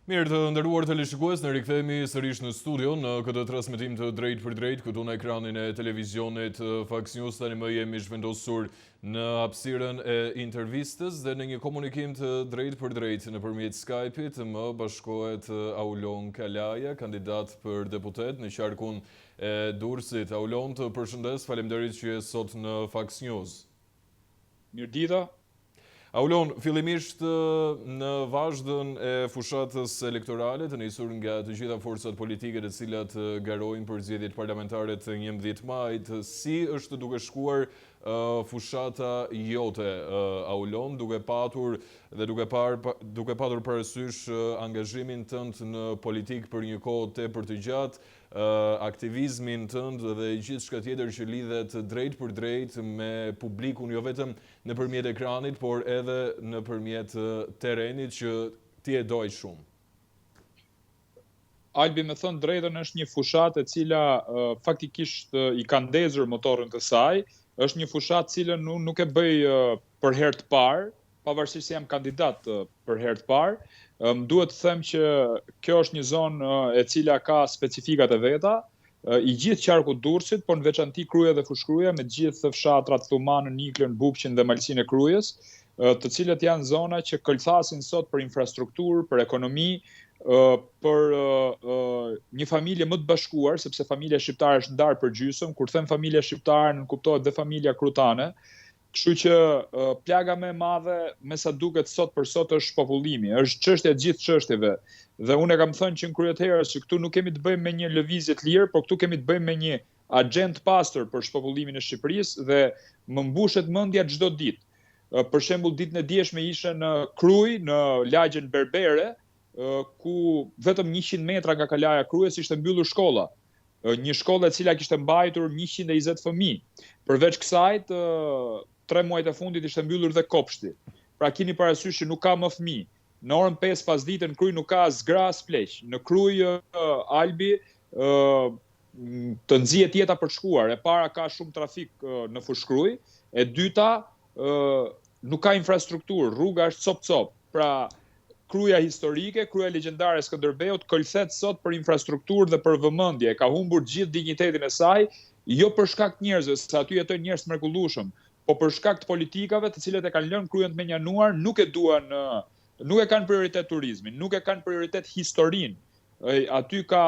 Mirë të nderuar teleshikues, ne rikthehemi sërish në studio në këtë transmetim të drejt për drejt këtu në ekranin e televizionit Fox News. Tani më jemi zhvendosur në hapësirën e intervistës dhe në një komunikim të drejt për drejt nëpërmjet Skype-it më bashkohet Aulon Kalaja, kandidat për deputet në qarkun e Durrësit. Aulon, të përshëndes, faleminderit që je sot në Fox News. Mirëdita. Aulon, fillimisht në vazhdën e fushatës elektorale të nisur nga të gjitha forcat politike të cilat garojnë për zgjedhjet parlamentare të 11 majit, si është duke shkuar fushata jote, Aulon, duke patur dhe duke patur parasysh angazhimin tënd në politik për një kohë tepër të gjatë, aktivizmin tënd dhe gjithçka tjetër që lidhet drejt për drejt me publikun, jo vetëm nëpërmjet ekranit, por edhe nëpërmjet terrenit që ti e doj shumë. Albi, me thënë drejtën, është një fushat e cila faktikisht i ka ndezur motorin të saj, është një fushat cilën nuk e bëj për herë të parë, pavarësisht se jam kandidat për herë të parë. Duhet të them që kjo është një zonë e cila ka specifikat e veta, i gjithë qarku Durrësit, por në veçanti Kruja dhe Fushkruja, me gjithë fshatrat Thumanën, Niklën, Bukqin dhe Malsinë e Krujës, të cilët janë zona që këlqasin sot për infrastrukturë, për ekonomi, për një familje më të bashkuar, sepse familja shqiptare është ndarë për gjysmë. Kur them familja shqiptare, në kuptohet dhe familja krutane. Kështu që plaga më e madhe, me sa duket sot për sot, është popullimi, është çështja e gjithë çështjeve. Dhe unë kam thënë që në kryetëherës që këtu nuk kemi të bëjmë me një lëvizje të lirë, por këtu kemi të bëjmë me një agent pastër për shpopullimin e Shqipërisë dhe më mbushet mendja çdo ditë. Për shembull, ditën e djeshme ishe në Krujë, në lagjen Berbere, ku vetëm 100 metra nga kalaja e Krujës ishte mbyllur shkolla. Një shkollë e cila kishte mbajtur 120 fëmijë. Përveç kësaj, 3 muajt e fundit ishte mbyllur dhe kopshti. Pra keni parasysh që nuk ka më fëmijë. Në orën 5 pasdite në Krujë nuk ka as gra as pleq. Në Krujë, Albi, të nxihet jeta për të shkuar. E para, ka shumë trafik në Fushkruj, e dyta, nuk ka infrastrukturë, rruga është cop-cop. Pra Kruja historike, Kruja legjendare e Skënderbeut këlqet sot për infrastrukturë dhe për vëmendje, ka humbur gjithë dinjitetin e saj, jo për shkak të njerëzve, se aty jetojnë njerëz të mrekullueshëm, po për shkak të politikave të cilët e kanë lënë Krujën të menjanuar, nuk e kanë prioritet turizmin, nuk e kanë prioritet historinë. Aty ka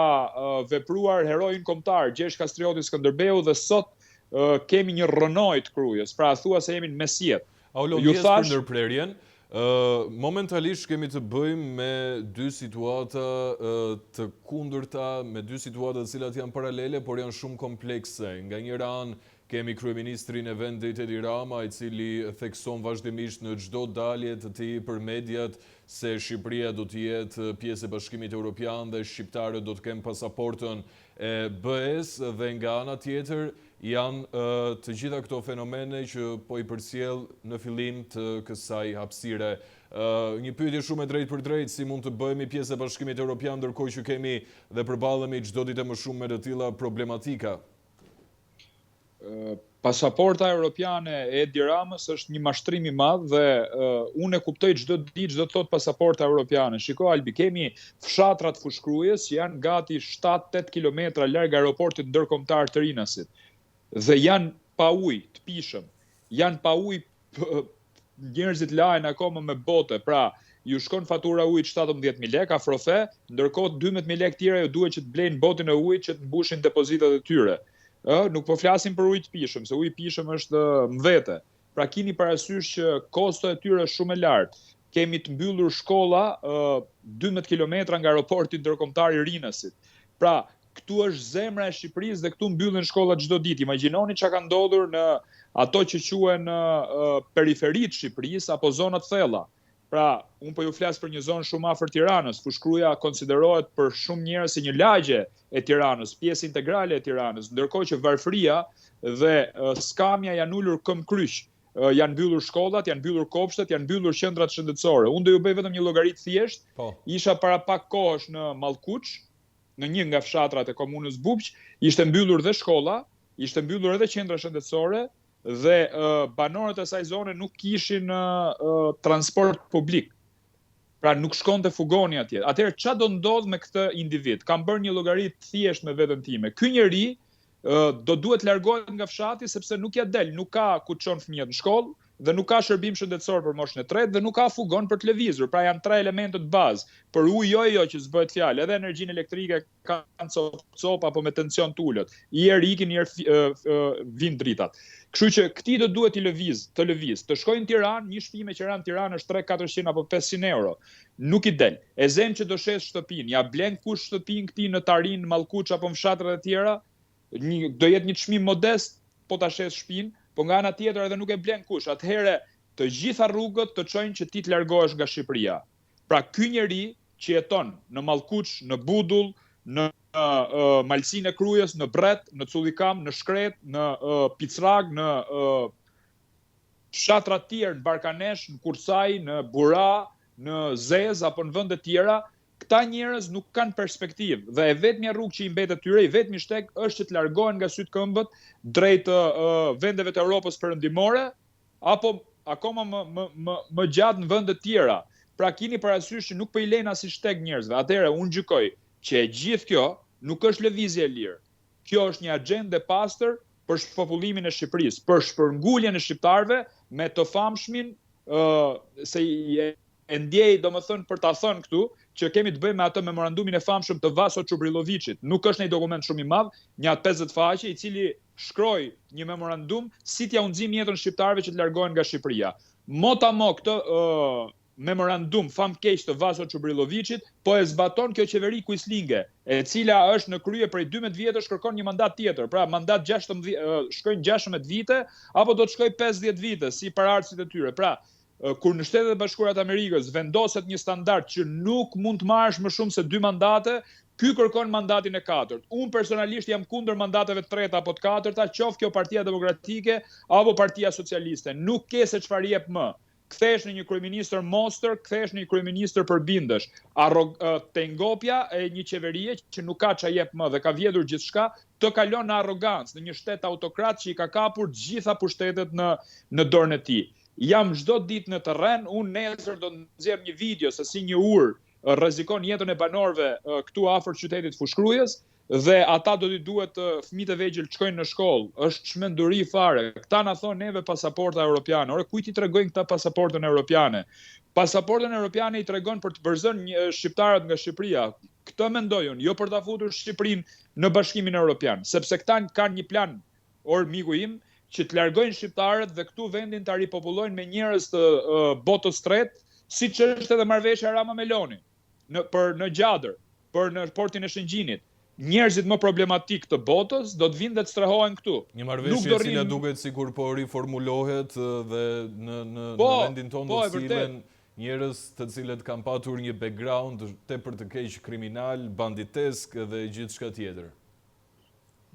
vepruar herojin kombëtar Gjergj Kastrioti Skënderbeu dhe sot kemi një rrënoj të Krujës, pra thua se jemi në mesjet. Aulon, pjesë për ndërprerjen. Momentalisht kemi të bëjmë me dy situata të kundërta, me dy situata të cilat janë paralele, por janë shumë komplekse. Nga njëra anë kemi kryeministrin e vendit Edi Rama, i cili thekson vazhdimisht në çdo dalje të tij për mediat se Shqipëria do të jetë pjesë e Bashkimit Evropian dhe shqiptarët do të kenë pasaportën e BE-s, dhe nga ana tjetër janë të gjitha këto fenomene që po i përcjell në fillim të kësaj hapësire. Një pyetje shumë e drejtë për drejtë, si mund të bëhemi pjesë e Bashkimit Evropian ndërkohë që kemi dhe përballemi çdo ditë më shumë me të tilla problematika? Pasaporta europiane e Edi Ramës është një mashtrim i madh dhe unë e kuptoj çdo ditë çdo thot pasaporta europiane. Shiko Albi, kemi fshatrat Fushkrujës që janë gati 7-8 kilometra larg aeroportit ndërkombëtar të Rinasit. Dhe janë pa ujë të pishëm, janë pa ujë, njerëzit lahen akoma me bote, pra ju shkon fatura ujit 17.000 lekë afrofe, ndërkohë 12.000 lekë tjera ju duhet që të blejnë botin e ujit që të mbushin depozitat e tyre. Nuk po flasim për ujë të pishëm, se ujë pishëm është mbete. Pra keni parasysh që kosto e tyre është shumë e lartë. Kemi të mbyllur shkolla 12 kilometra nga aeroporti ndërkombëtar i Rinasit. Pra këtu është zemra e Shqipërisë dhe këtu mbyllen shkollat çdo ditë. Imagjinoni çka ka ndodhur në ato që quhen periferitë të Shqipërisë apo zonat thella. Pra, unë po ju flas për një zonë shumë afër Tiranës. Fushkruja konsiderohet për shumë njerëz si një lagje e Tiranës, pjesë integrale e Tiranës, ndërkohë që Varfëria dhe Skamja janë ulur këmbkryq. Janë mbyllur shkollat, janë mbyllur kopshtet, janë mbyllur qendrat shëndetësore. Unë do ju bëj vetëm një llogaritë thjesht. Isha para pak kohësh në Mallkuç, në një nga fshatrat e komunës Bukq, ishte mbyllur dhe shkolla, ishte mbyllur edhe qendra shëndetësore, dhe banorët e asaj zone nuk kishin transport publik. Pra nuk shkon të fugoni atje. Atëherë ç'a do ndodh me këtë individ? Kam bërë një llogari të thjeshtë me veten time. Ky njeri do duhet largohet nga fshati sepse nuk ja del, nuk ka ku të çon fëmijët në shkollë dhe nuk ka shërbim shëndetësor për moshën e tretë dhe nuk ka fugon për të lëvizur. Pra janë tre elementet bazë. Për ujë jo që s'bëhet fjalë, edhe energjinë elektrike kanë cop apo me tension të ulët. I herë ikin, i herë vin dritat. Kështu që këti do duhet të lëviz, të shkojnë në Tiranë, një shtëpi me qeran Tiranë është 300-400 apo 500 euro. Nuk i del. E zem që do shes shtëpinë, ja blen kush shtëpinë këtij në Tarin, Mallkuç apo fshatrat e tjera, do jetë një çmim modest po ta shes shtëpinë, po nga ana tjetër edhe nuk e blen kush. Atëherë të gjitha rrugët të çojnë që ti të largohesh nga Shqipëria. Pra ky njeri që jeton në Mallkuç, në Budull, në Malsinë e Krujës, në Bret, në Cullikam, në Shkret, në Picrag, në fshatra të tjerë, në Barkanesh, në Kursaj, në Bura, në Zez apo në vende tjera, këta njerëz nuk kanë perspektivë dhe e vetmja rrugë që i mbetet tyre, i vetmi shtek është që të largohen nga sytë këmbët drejt vendeve të Europës perëndimore apo akoma më gjatë në vende tjera. Pra keni parasysh që nuk po i lejnë as i shtek njerëzve. Atëherë unë gjykoj që e gjithë kjo nuk është lëvizje e lirë. Kjo është një agjendë e pastër për shpopullimin e Shqipërisë, për shpërnguljen e shqiptarëve me të famshmin se e ndjej domethënë për ta thënë këtu që kemi të bëjmë me atë memorandumin e famshëm të Vaso Çubrilovicit. Nuk është një dokument shumë i madh, një 50 faqe i cili shkroi një memorandum si t'ia unxim jetën shqiptarëve që të largohen nga Shqipëria. Motamo këtë memorandum famkeq të Vaso Çubrilovicit po e zbaton kjo qeveri kuislinge, e cila është në krye prej 12 vjetësh kërkon një mandat tjetër. Pra mandat 16 shkojnë 16 vite apo do të shkojë 50 vite si paraardhësit e tyre. Pra kur në Shtetet e Bashkuara të Amerikës vendoset një standard që nuk mund të marrësh më shumë se 2 mandate, ky kërkon mandatin e 4. Unë personalisht jam kundër mandateve të treta apo të katërta, qoftë kjo Partia Demokratike apo Partia Socialiste. Nuk ke se çfarë jep më. Kthehesh në një kryeministër monster, kthehesh në një kryeministër përbindesh. Tengopja e një qeverie që nuk ka ç'a jep më dhe ka vjedhur gjithçka, të kalon në arrogancë, në një shtet autokrat që i ka kapur gjitha pushtetet në dorën e tij. Jam çdo ditë në terren, unë nesër do të nxjerr një video se si një urë rrezikon jetën e banorëve këtu afër qytetit Fushkrujës dhe ata do t'i duhet fëmijët e vegjël të shkojnë në shkollë. Është çmenduri fare. Këta na thonë neve pasaporta europiane. Ore kujt i tregojnë këta pasaportën europiane? Pasaportën europiane i tregon për të përzënë shqiptarët nga Shqipëria. Këtë mendoj unë, jo për ta futur Shqipërinë në Bashkimin Evropian, sepse këta kanë një plan, miku im, që të largojnë shqiptarët dhe këtu vendin të ripopullojnë me njerëz të botës tretë, siç është edhe marrëveshja Rama Meloni në Gjadër, për në portin e Shëngjinit. Njerëzit më problematik të botës do të vinë dhe të strehohen këtu. Një marrëveshje e cila duket sikur po riformulohet dhe në vendin tonë do të sillen njerëz të cilët kanë patur një background tepër të keq kriminal, banditesk dhe gjithçka tjetër.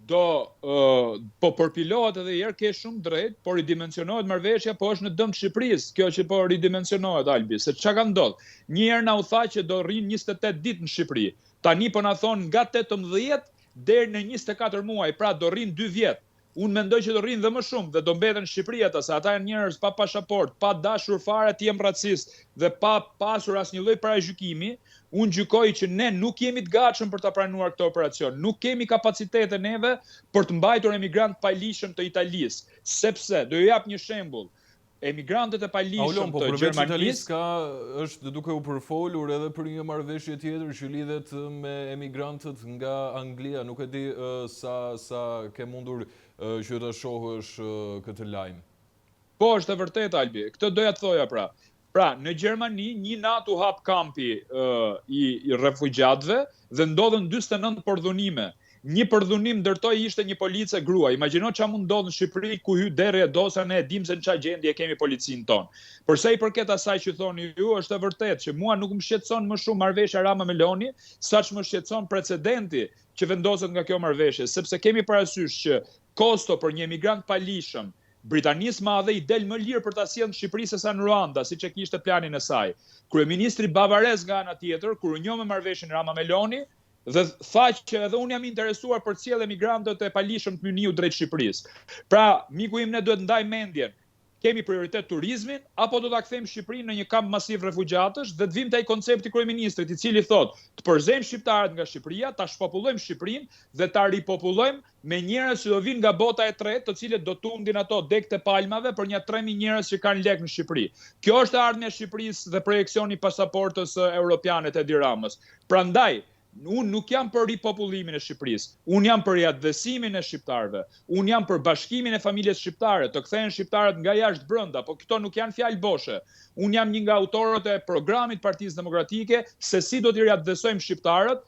Po përpilohet edhe herë ke shumë drejt, por ridimensionohet marrëveshja, po është në dëm të Shqipërisë, kjo që po ridimensionohet Albi, se çka ka ndodhur. Një herë na u tha që do rrin 28 ditë në Shqipëri. Tani po na thon nga 18 deri në 24 muaj, pra do rrin 2 vjet. Unë mendoj që do rrin dhe më shumë dhe do mbeten në Shqipëri ata, se ata janë njerëz pa pasaport, pa dashur fare të jem racist dhe pa pasur asnjë lloj paragjykimi. Unë gjykoj që ne nuk jemi të gatshëm për ta pranuar këtë operacion. Nuk kemi kapacitete neve për të mbajtur emigrant pajlishëm të Italisë, sepse do ju jap një shembull. Emigrantët e pajlishëm të Gjermanisë është duke u përfolur edhe për një marrëveshje tjetër që lidhet me emigrantët nga Anglia. Nuk e di sa ke mundur që ta shohësh këtë lajm. Po, është e vërtetë Albi. Këtë doja të thoja pra. Pra, në Gjermani një natë u hap kampi i refugjatëve dhe ndodhen 49 përdhunime. Një përdhunim ndërtoi ishte një police grua. Imagjino ç'a mund ndodh në Shqipëri ku hy derë e dosa, ne e dim se në ç'a gjendje kemi policinë tonë. Për sa i përket asaj që thoni ju, është e vërtetë që mua nuk më shqetëson më shumë marrëveshja Rama Meloni, saq më shqetëson precedenti që vendoset nga kjo marrëveshje, sepse kemi parasysh që kosto për një emigrant palishëm Britanisë Madhe i del më lirë për ta sjellë në Shqipëri se sa në Ruanda, siç e kishte planin e saj. Kryeministri bavarez nga ana tjetër, kur u njoh me marrëveshjen Rama Meloni, dhe tha që edhe unë jam interesuar për të sjellë emigrantët e palishëm të Myniu drejt Shqipërisë. Pra, miku im, ne duhet ndaj mendjen. kemi prioritet turizmin, apo do ta kthejmë Shqipërinë në një kamp masiv refugjatësh dhe të vim te ai koncepti kryeministrit i cili thotë të përzejmë shqiptarët nga Shqipëria, ta shpopullojmë Shqipërinë dhe ta ripopullojmë me njerëz që do vinë nga bota e tretë, të cilët do tundin ato degët e palmave për një 3.000 njerëz që kanë lek në Shqipëri. Kjo është ardhmja e Shqipërisë dhe projeksioni i pasaportës europiane të Edi Ramës. Prandaj unë nuk jam për ripopullimin e Shqipërisë, unë jam për riatvesimin e shqiptarëve, unë jam për bashkimin e familjes shqiptare, të kthehen shqiptarët nga jashtë brenda, po këto nuk janë fjalë boshe. Unë jam një nga autorët e programit Partisë Demokratike se si do t'i riatvesojmë shqiptarët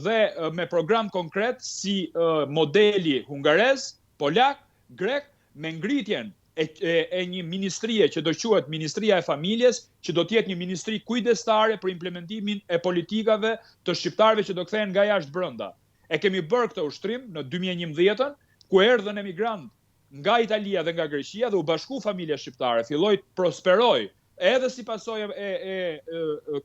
dhe me program konkret si modeli hungarez, polak, grek, me ngritjen e një ministrie që do quhet Ministria e Familjes, që do të jetë një ministri kujdestare për implementimin e politikave të shqiptarëve që do kthehen nga jashtë brenda. E kemi bërë këtë ushtrim në 2011, ku erdhën emigrant nga Italia dhe nga Greqia dhe u bashku familja shqiptare, filloi të prosperoj edhe si pasojë e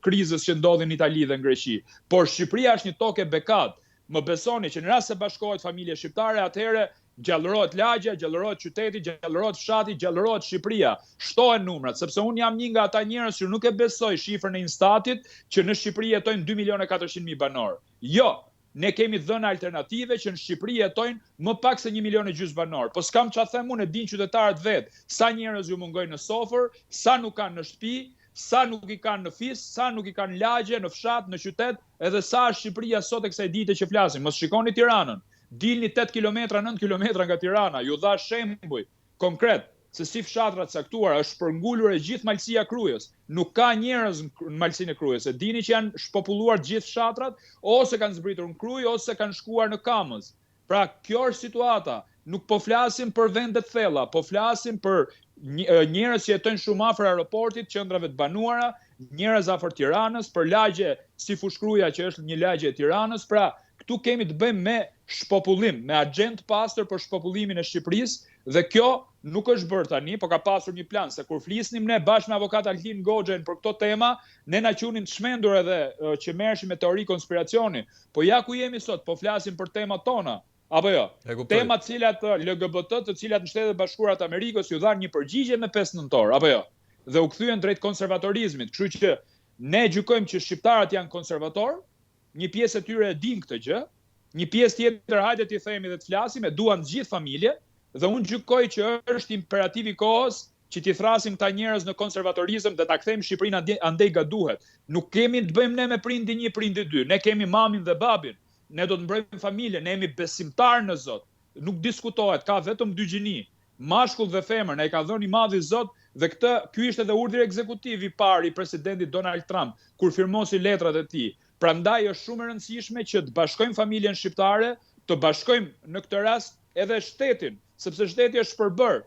krizës që ndodhi në Itali dhe në Greqi. Por Shqipëria është një tokë bekat. Më besoni që në rast se bashkohet familja shqiptare, atëherë gjallërohet lagja, gjallërohet qyteti, gjallërohet fshati, gjallërohet Shqipëria. Shtohen numrat, sepse unë jam një nga ata njerëz që nuk e besoj shifrën e Instatit që në Shqipëri jetojnë 2.400.000 banor. Jo, ne kemi dhënë alternative që në Shqipëri jetojnë më pak se 1,5 milion banor. Po s'kam çfarë them unë, e din qytetarët vet, sa njerëz ju mungojnë në sofër, sa nuk kanë në shtëpi, sa nuk i kanë në fis, sa nuk i kanë lagje, në fshat, në qytet, edhe sa është Shqipëria sot e kësaj dite që flasim. Mos shikoni Tiranën. Dilni 8 kilometra, 9 kilometra nga Tirana, ju dha shembuj konkret se si fshatrat caktuara është përngulur e gjithë malësia Krujës. Nuk ka njerëz në malësinë e Krujës. E dini që janë shpopulluar gjithë fshatrat, ose kanë zbritur në Krujë, ose kanë shkuar në Kamës. Pra, kjo është situata. Nuk po flasim për vendet thella, po flasim për njerëz që jetojnë shumë afër aeroportit, qendrave të banuara, njerëz afër Tiranës, për lagje si Fushkruja që është një lagje e Tiranës. Pra, këtu kemi të bëjmë me shpopullim, me agent pastër për shpopullimin e Shqipërisë, dhe kjo nuk është bërë tani, po ka pasur një plan, se kur flisnim ne bashkë me avokat Altin Goxhen për këto tema, ne na qunin të shmendur edhe që merreshim me teori konspiracioni, po ja ku jemi sot, po flasim për temat tona. Apo jo? Temat cilat LGBT, të cilat në Shtetet Bashkuara të Amerikës ju dhanë një përgjigje me 5 nëntor, apo jo? Dhe u kthyen drejt konservatorizmit. Kështu që ne gjykojmë që shqiptarët janë konservator, një pjesë e tyre e din këtë gjë, një pjesë tjetër hajde t'i themi dhe të flasim, e duan të gjithë familje, dhe unë gjykoj që është imperativ i kohës që t'i thrasim këta njerëz në konservatorizëm dhe ta kthejmë Shqipërinë andej ga duhet. Nuk kemi të bëjmë ne me prindi 1, prindi 2, ne kemi mamin dhe babin. Ne do të mbrojmë familje, ne jemi besimtar në Zot. Nuk diskutohet, ka vetëm 2 gjini, mashkull dhe femër, ne i ka dhënë i madhi Zot, dhe ky ishte edhe urdhri ekzekutiv i parë i presidentit Donald Trump kur firmosi letrat e tij. Prandaj është shumë e rëndësishme që të bashkojmë familjen shqiptare, të bashkojmë në këtë rast edhe shtetin, sepse shteti është shpërbër.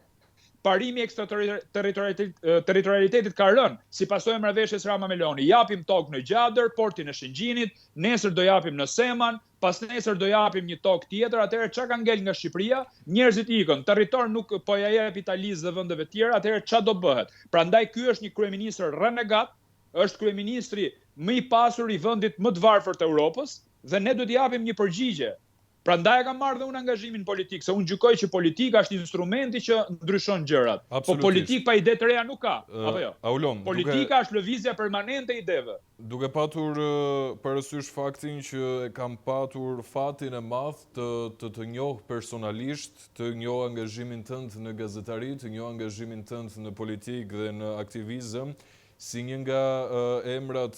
Parimi ekstraterritorialitetit ka rënë, si pasojë marrëveshjes Rama Meloni. Japim tokë në Gjadër, portin e Shëngjinit, nesër do japim në Seman, pas nesër do japim një tokë tjetër, atëherë çka ka ngel nga Shqipëria, njerëzit ikën, territor nuk po ja jep Italisë dhe vendeve tjera, atëherë ç'a do bëhet? Prandaj ky është një kryeministër renegat, është kryeministri më i pasur i vendit më të varfër të Europës dhe ne do t'i japim një përgjigje. Prandaj e kam marrë dhe unë angazhimin politik, se unë gjykoj që politika është instrumenti që ndryshon gjërat. Po politik pa ide të reja nuk ka, apo jo? Politika është lëvizja permanente e ideve. Duke patur parasysh faktin që kam patur fatin e madh të njoh personalisht, të njoh angazhimin tënd në gazetari, të njoh angazhimin tënd në politik dhe në aktivizëm, si një nga emrat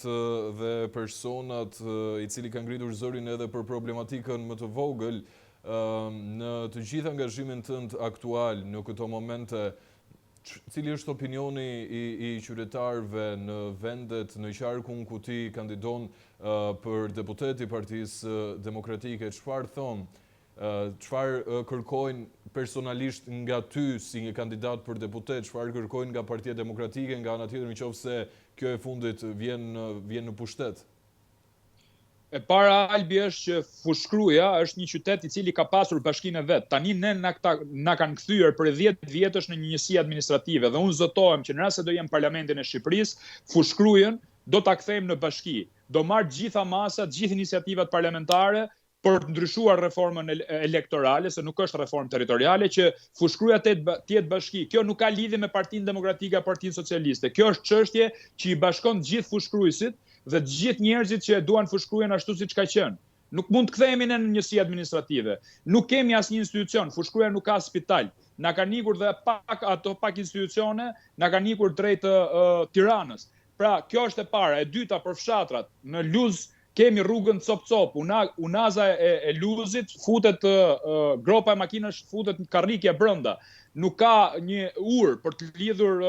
dhe personat i cili ka ngritur zërin edhe për problematikën më të vogël, në të gjithë angazhimin tënd aktual në këto momente, cili është opinioni i qytetarëve në vendet në qarkun ku ti kandidon për deputet i Partisë Demokratike, çfarë thonë? Çfarë kërkojnë personalisht nga ty si një kandidat për deputet, çfarë kërkojnë nga Partia Demokratike, nga ana tjetër nëse kjo e fundit vjen në pushtet? E para, Albi, është që Fushkruja është një qytet i cili ka pasur bashkinë e vet. Tani ne na kanë kthyer për 10 vjetësh në një njësi administrative dhe unë zotohem që në rast se do jem parlamentin e Shqipërisë, Fushkrujën do ta kthejmë në bashki. Do marr gjitha masat, gjithë iniciativat parlamentare për të ndryshuar reformën elektorale, se nuk është reformë territoriale, që fushkruja të jetë bashki. Kjo nuk ka lidhje me Partinë Demokratike a Partinë Socialiste. Kjo është çështje që i bashkon të gjithë fushkruesit dhe të gjithë njerëzit që duan fushkrujen ashtu siç ka qenë. Nuk mund të kthehemi në njësi administrative. Nuk kemi asnjë institucion, fushkruja nuk ka spital. Na kanë ikur dhe pak institucione, na kanë ikur drejt Tiranës. Pra, kjo është e para. E dyta, për fshatrat, në Luz kemi rrugën cop-cop, unaza e Luzit, futet gropa e makinës, futet karrikja brenda. Nuk ka një urë për të lidhur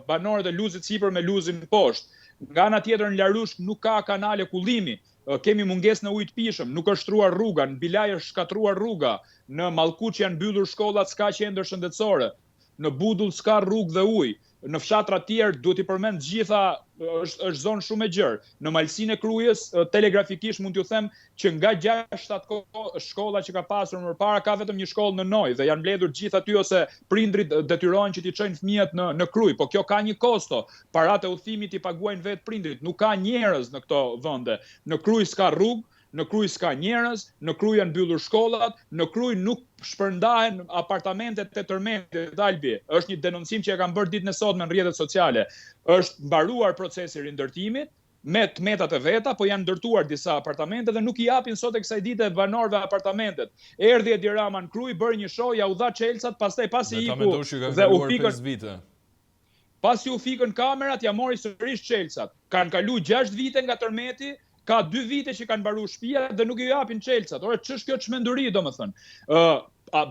banorët e Luzit sipër me Luzin poshtë. Nga ana tjetër në Larushk nuk ka kanale kullimi. Kemi mungesë në ujë të pishëm, nuk është shtruar rruga, në Bilaj është shkatruar rruga, në Mallkuç janë mbyllur shkollat, s'ka qendër shëndetësore, në Budull s'ka rrugë dhe ujë. Në fshatra tjerë duhet i përmend gjitha, është zonë shumë e gjerë. Në Malsinë e Krujës, telegrafikisht mund t'ju them që nga 6-7 shkolla që ka pasur më parë, ka vetëm një shkollë në Noj dhe janë mbledhur gjithë aty ose prindrit detyrohen që t'i çojnë fëmijët në Krujë, po kjo ka një kosto. Paratë e udhëtimit i paguajnë vetë prindrit, nuk ka njerëz në këto vende. Në Krujë s'ka rrugë, në Krujë s'ka njerëz, në Krujë janë mbyllur shkollat, në Krujë nuk shpërndahen apartamentet të tërmetit Albi. Është një denoncim që e kam bërë ditën e sotme në rrjetet sociale. Është mbaruar procesi i rindërtimit me tmetat e veta, po janë ndërtuar disa apartamente dhe nuk i japin sot e kësaj dite banorëve apartamentet. Erdhi Edi Rama në Krujë, bëri një show, ja u dha Çelçat, pastaj pasi iku dhe u fikën. Pasi u fikën kamerat, ja mori sërish Çelçat. Kanë kaluar 6 vite nga tërmeti. Ka 2 vite që kanë mbaruar shtëpia dhe nuk i japin Çelçat. Ora ç'është kjo çmenduri, domethënë.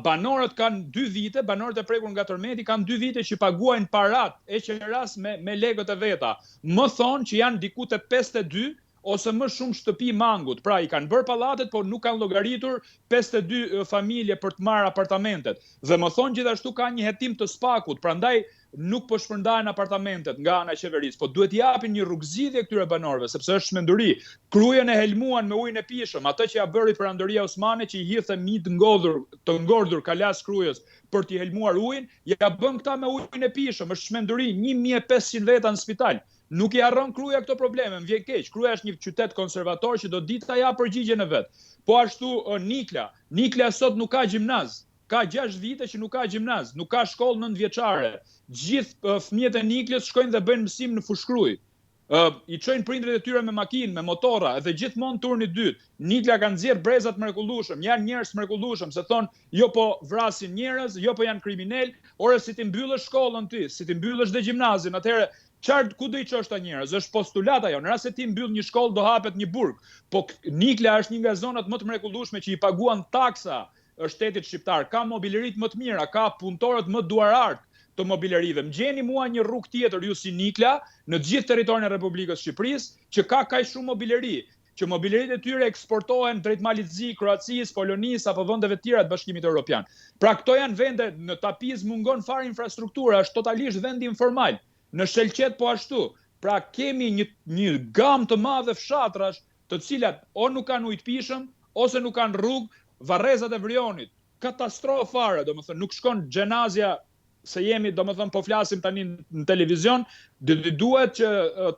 Banorët kanë 2 vite, banorët e prekur nga tërmeti kanë 2 vite që paguajnë parat e qeras me legët e veta. Më thonë që janë diku te 52 ose më shumë shtëpi mangut. Pra i kanë bërë pallatet, por nuk kanë llogaritur 52 familje për të marrë apartamentet. Dhe më thonë gjithashtu ka një hetim të spakut, prandaj nuk po shpërndahen apartamentet nga ana e qeverisë, po duhet japin një rrugëzidhje këtyre banorëve, sepse është çmenduri. Krujën e helmuan me ujin e pishëm, atë që ja bëri Perandoria Osmane që i hidhte mi të ngordhur kalas Krujës për t'i helmuar ujin, ja bën këta me ujin e pishëm, është çmenduri, 1500 veta në spital. Nuk i harron Kruja këto probleme, më vjen keq. Kruja është një qytet konservator që do ditë ta japë përgjigjen e vet. Po ashtu Nikla. Nikla sot nuk ka gjimnaz. Ka 6 vite që nuk ka gjimnaz, nuk ka shkollë 9 vjeçare. Gjithë fëmijët e Niklës shkojnë dhe bëjnë mësim në Fushkruj. I çojnë prindrit e tyre me makinë, me motora, dhe gjithmonë turni i dytë. Nikla ka nxjerr brezat mrekullueshëm, janë njerëz mrekullueshëm, se thonë, jo po vrasin njerëz, jo po janë kriminal, ora si ti mbyllësh shkollën ty, si ti mbyllësh dhe gjimnazin, atëherë çfarë ku do i çosh ta njerëz? Është postulat ajo. Në rast se ti mbyll një shkollë do hapet një burg. Po Nikla është një nga zonat më të mrekullueshme që i paguan taksa shtetit shqiptar, ka mobilerit më të mira, ka punëtorët më duarart të mobilerive. Më gjeni mua një rrugë tjetër ju si Nikla në gjithë territorin e Republikës Shqipërisë që ka kaq shumë mobileri, që mobileritë e tyre eksportohen drejt Malizzi, Kroacisë, Polonisë apo vendeve të tjera të Bashkimit Evropian. Pra këto janë vende, në Tapiz mungon fare infrastruktura, është totalisht vend informal. Në Shelqet po ashtu. Pra kemi një gamë të madhe fshatrash, të cilat o nuk kanë ujë të pishëm, ose nuk kanë rrugë. Varrezat e Vrionit, katastrofë fare, domethënë nuk shkon xhenazja se jemi, domethënë po flasim tani në televizion, duhet që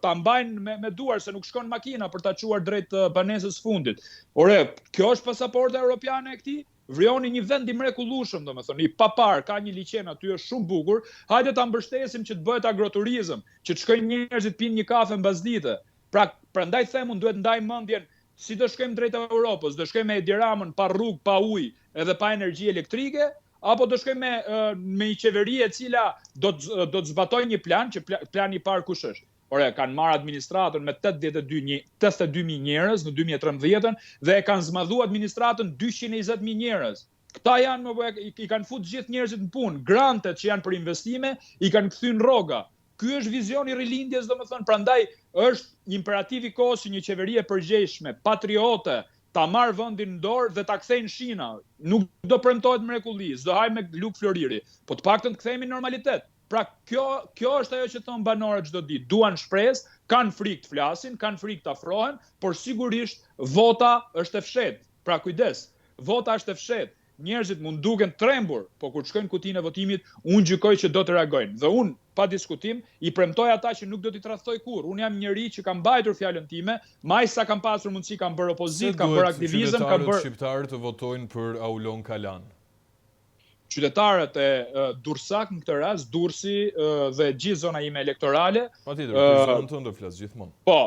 ta mbajnë me duar se nuk shkon makina për ta çuar drejt banesës fundit. Ore, kjo është pasaporta europiane e këtij? Vrioni një vend i mrekullueshëm, domethënë, i papar, ka një liçen aty, është shumë bukur. Hajde ta mbështesim që të bëhet agroturizëm, që të shkojnë njerëzit pinë një kafe mbasdite. Pra, prandaj themun duhet ndaj mendjen. Si do shkojmë drejt Europës, do shkojmë me Edi Ramën pa rrugë, pa ujë edhe pa energji elektrike, apo do shkojmë me një qeveri e cila do të zbatojë një plan, që plani i parë kush është? Ore, kanë marrë administratën me 82.000 njerëz në 2013 dhe e kanë zmadhu administratën 220.000 njerëz. Këta janë, i kanë fut gjithë njerëzit në punë, grantet që janë për investime, i kanë kthyr në rroga. Ky është vizioni rilindjes, domethënë, prandaj është imperativ i kohës që një qeveri e përgjegjshme, patriote, ta marrë vendin në dorë dhe ta kthejnë shina. Nuk do premtohet mrekulli, s'do haj me luk floriri, po të paktën të kthehemi në normalitet. Pra kjo është ajo që thon banorët çdo ditë, duan shpresë, kanë frikë të flasin, kanë frikë të afrohen, por sigurisht vota është e fshehtë. Pra kujdes, vota është e fshehtë. njerëzit mund duken trembur, po kur shkojnë kutinë e votimit, unë gjykoj që do të reagojnë. Dhe unë, pa diskutim, i premtoj ata që nuk do t'i tradhtoj kur. Unë jam njëri që kam mbajtur fjalën time, maj sa kam pasur mundësi, kam bërë opozit, kam bërë aktivizëm, kam bërë... Shqiptarët të votojnë për Aulon Kalan? Qytetarët e Durrësak në këtë rast, Durrësi dhe gjithë zona ime elektorale. Patjetër, për zonën tënde flas gjithmonë. Po,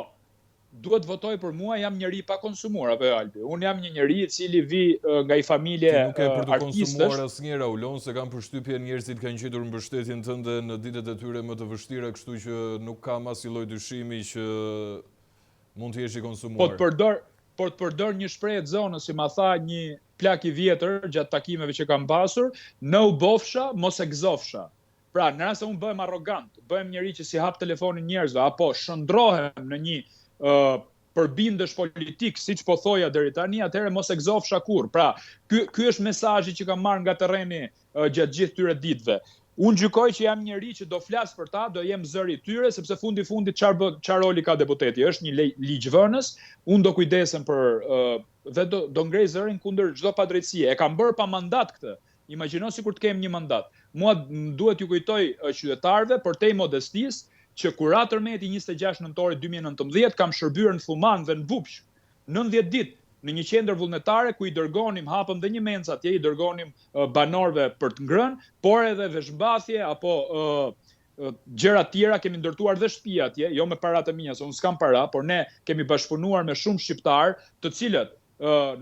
duhet votoj për mua, jam njëri pa konsumuar, apo Albi. Unë jam një njëri i cili vi nga i familje artistësh. Nuk e për të konsumuar asnjëherë Aulon, se kam përshtypjen njerëzit kanë gjetur mbështetjen tënde në ditët e tyre më të vështira, kështu që nuk kam asnjë lloj dyshimi që mund të jesh i konsumuar. Por të përdor një shprehje zonës, si ma tha një plak i vjetër gjatë takimeve që kam pasur, no bofsha, mos e gëzofsha. Pra, në rast se unë bëhem arrogant, bëhem njëri që si hap telefonin njerëzve, apo shndrohem në një përbindësh politik, siç po thoja deri tani, atëherë mos e gëzofsha kurrë. Pra, ky është mesazhi që kam marrë nga terreni gjatë gjithë këtyre ditëve. Unë gjykoj që jam njëri që do flas për ta, do jem zëri i tyre, sepse fundit çfarë roli ka deputeti, është një ligjvënës, unë do kujdesem për dhe do ngrej zërin kundër çdo padrejtësie. E kam bërë pa mandat këtë. Imagjino sikur të kem një mandat. Mua duhet ju kujtoj qytetarëve për tej modestisë që kur ra tërmeti 26 nëntorit 2019 kam shërbyer në Fuman dhe në Vupsh 90 ditë në një qendër vullnetare ku i dërgonim, hapëm dhe një mencë atje, i dërgonim banorëve për të ngrënë, por edhe veshmbathje apo gjëra tjera, kemi ndërtuar dhe shtëpi atje, jo me paratë e mia, se unë s'kam para, por ne kemi bashkëpunuar me shumë shqiptar, të cilët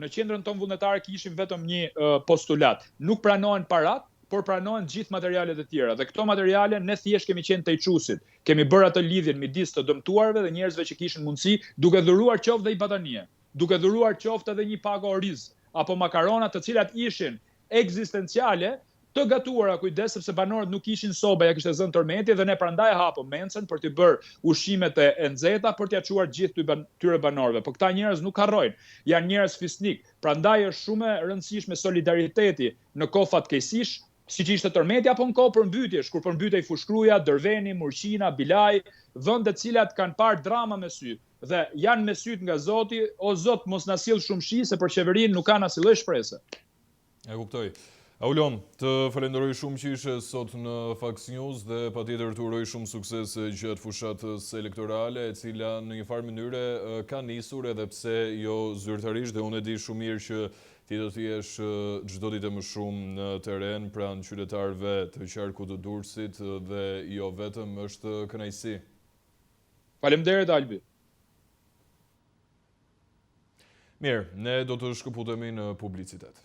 në qendrën tonë vullnetare kishim vetëm një postulat. Nuk pranohen parat, por pranohen gjithë materialet e tjera. Dhe këto materiale ne thjesht kemi qenë te içusit. Kemi bërë atë lidhjen midis të dëmtuarve dhe njerëzve që kishin mundësi, duke dhuruar qoftë dhe i batanie, duke dhuruar qoftë edhe një pago oriz apo makarona, të cilat ishin ekzistenciale, të gatuara, kujdes, sepse banorët nuk kishin soba, ja kishte zënë tërmeti dhe ne prandaj hapëm mencën për të bërë ushqimet e nxehta për t'ia çuar gjithë tyre banorëve. Po këta njerëz nuk harrojnë, janë njerëz fisnik. Prandaj është shumë e rëndësishme solidariteti në kohë fatkeqësish, siç ishte tërmeti apo në kohë përmbytjesh, kur përmbytej Fushkruja, Dërveni, Murqina, Bilaj, vende të cilat kanë parë drama me sy dhe janë me syt nga Zoti, o Zot mos na sill shumë shi, se për qeverinë nuk kanë asnjë lloj shprese. E kuptoj. Aulon, të falenderoj shumë që ishe sot në Fax News dhe patjetër të uroj shumë sukses gjatë fushatës elektorale, e cila në një farë mënyre ka nisur edhe pse jo zyrtarisht, dhe unë e di shumë mirë që ti do të jesh çdo ditë më shumë në terren pranë qytetarëve të qarkut të Durrësit dhe jo vetëm, është kënaqësi. Faleminderit Albi. Mirë, ne do të shkëputemi në publicitet.